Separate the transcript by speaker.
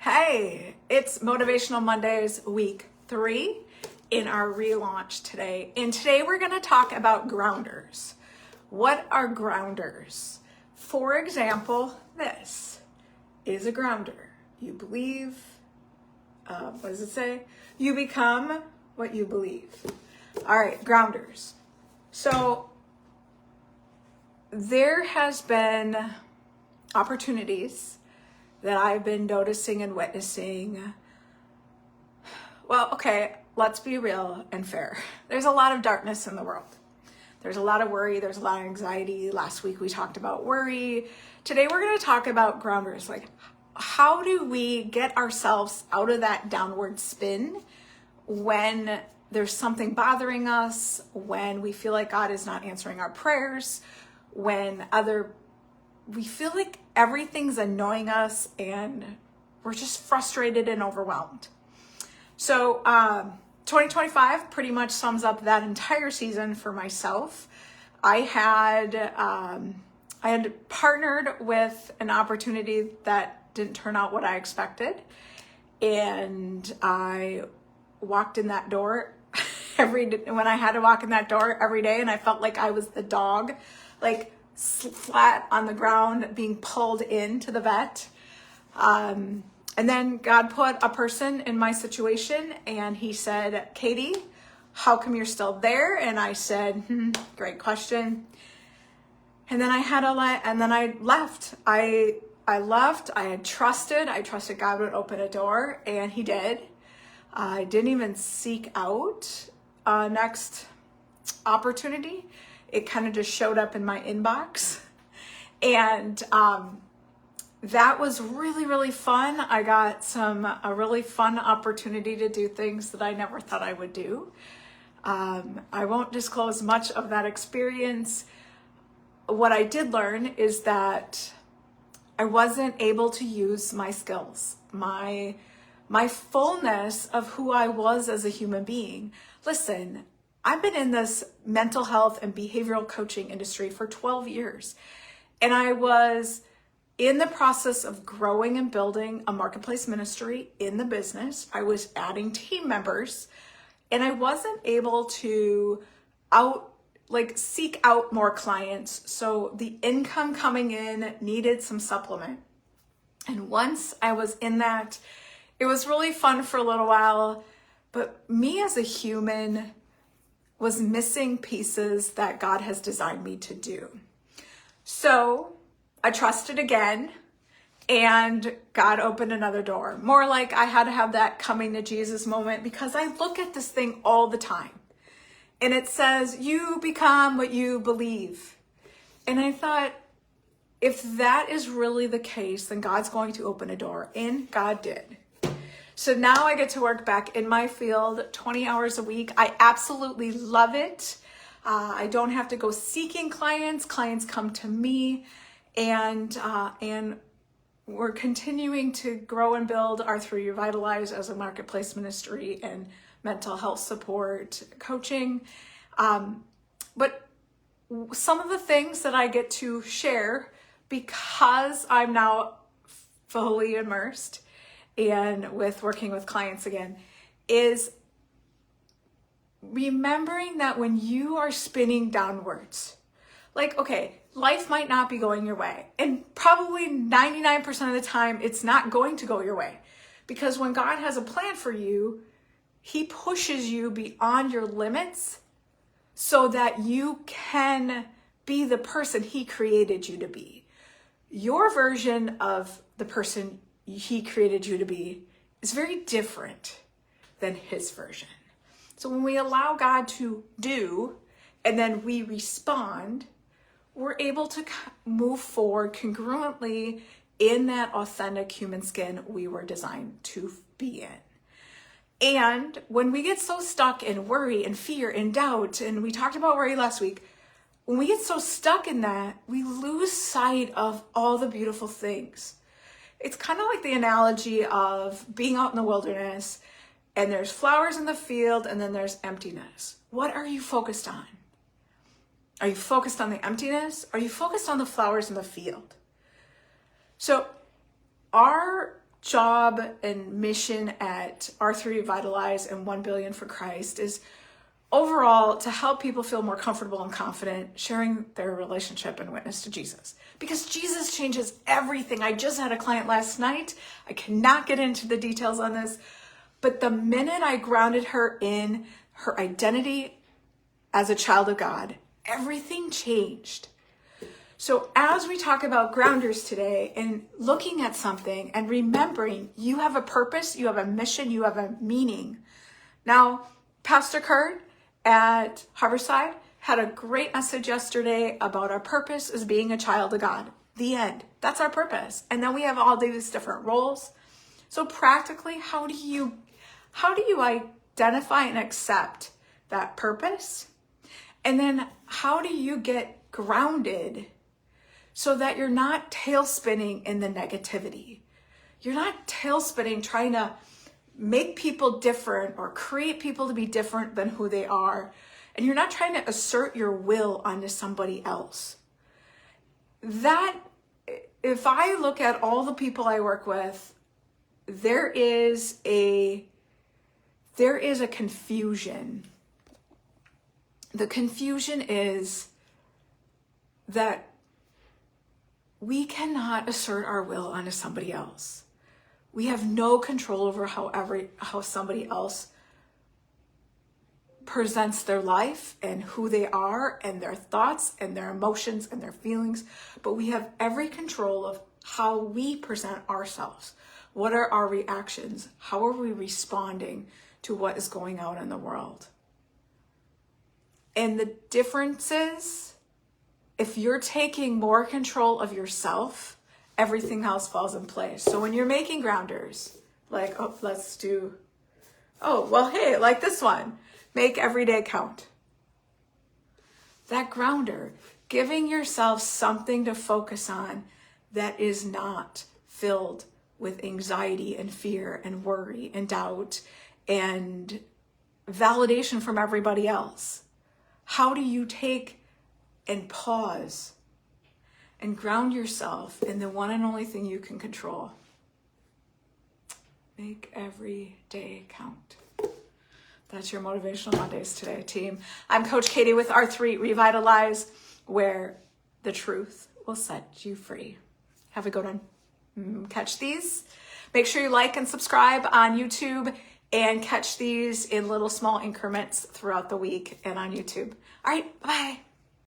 Speaker 1: Hey, it's Motivational Mondays week 3 in our relaunch today. And today we're going to talk about grounders. What are grounders? For example, this is a grounder. You believe, what does it say? You become what you believe. All right, grounders. So there has been opportunities that I've been noticing and witnessing. Well, okay, let's be real and fair. There's a lot of darkness in the world. There's a lot of worry. There's a lot of anxiety. Last week we talked about worry. Today we're going to talk about grounders. Like, how do we get ourselves out of that downward spin when there's something bothering us, when we feel like God is not answering our prayers, when we feel like everything's annoying us and we're just frustrated and overwhelmed. So 2025 pretty much sums up that entire season for myself. I had partnered with an opportunity that didn't turn out what I expected. And I walked in that door when I had to walk in that door every day, and I felt like I was the dog, like flat on the ground being pulled into the vet. And then God put a person in my situation and he said, Katie, how come you're still there? And I said, great question. And then I left. I left. I trusted God would open a door, and he did. I didn't even seek out a next opportunity. It kind of just showed up in my inbox. And that was really, really fun. I got a really fun opportunity to do things that I never thought I would do. I won't disclose much of that experience. What I did learn is that I wasn't able to use my skills, my fullness of who I was as a human being. Listen, I've been in this mental health and behavioral coaching industry for 12 years, and I was in the process of growing and building a marketplace ministry in the business. I was adding team members, and I wasn't able to seek out more clients. So the income coming in needed some supplement. And once I was in that, it was really fun for a little while, but me as a human was missing pieces that God has designed me to do. So I trusted again, and God opened another door. More like I had to have that coming to Jesus moment, because I look at this thing all the time and it says, you become what you believe. And I thought, if that is really the case, then God's going to open a door, and God did. So now I get to work back in my field 20 hours a week. I absolutely love it. I don't have to go seeking clients. Clients come to me, and we're continuing to grow and build R3 Revitalize as a marketplace ministry and mental health support coaching. But some of the things that I get to share, because I'm now fully immersed and with working with clients again, is remembering that when you are spinning downwards, like, okay, life might not be going your way, and probably 99% of the time it's not going to go your way, because when God has a plan for you, he pushes you beyond your limits so that you can be the person he created you to be. Your version of the person he created you to be is very different than his version. So when we allow God to do, and then we respond, we're able to move forward congruently in that authentic human skin we were designed to be in. And when we get so stuck in worry and fear and doubt, and we talked about worry last week, when we get so stuck in that, we lose sight of all the beautiful things. It's kind of like the analogy of being out in the wilderness, and there's flowers in the field, and then there's emptiness. What are you focused on? Are you focused on the emptiness? Are you focused on the flowers in the field? So our job and mission at R3 Revitalize and 1 Billion for Christ is overall to help people feel more comfortable and confident sharing their relationship and witness to Jesus. Because Jesus changes everything. I just had a client last night. I cannot get into the details on this, but the minute I grounded her in her identity as a child of God, everything changed. So as we talk about grounders today and looking at something and remembering you have a purpose, you have a mission, you have a meaning. Now, Pastor Kurt at Harborside had a great message yesterday about our purpose as being a child of God. The end. That's our purpose. And then we have all these different roles. So practically, how do you identify and accept that purpose? And then how do you get grounded so that you're not tailspinning in the negativity? You're not tailspinning trying to make people different or create people to be different than who they are. And you're not trying to assert your will onto somebody else. That, if I look at all the people I work with, there is a confusion. The confusion is that we cannot assert our will onto somebody else. We have no control over how somebody else presents their life and who they are and their thoughts and their emotions and their feelings, but we have every control of how we present ourselves. What are our reactions? How are we responding to what is going on in the world? And the difference is, if you're taking more control of yourself, everything else falls in place. So when you're making grounders, like, like this one, make every day count. That grounder, giving yourself something to focus on that is not filled with anxiety and fear and worry and doubt and validation from everybody else. How do you take and pause and ground yourself in the one and only thing you can control? Make every day count. That's your Motivational Mondays today, team. I'm Coach Katie with R3 Revitalize, where the truth will set you free. Have a good one. Catch these. Make sure you like and subscribe on YouTube and catch these in little small increments throughout the week and on YouTube. All right, bye.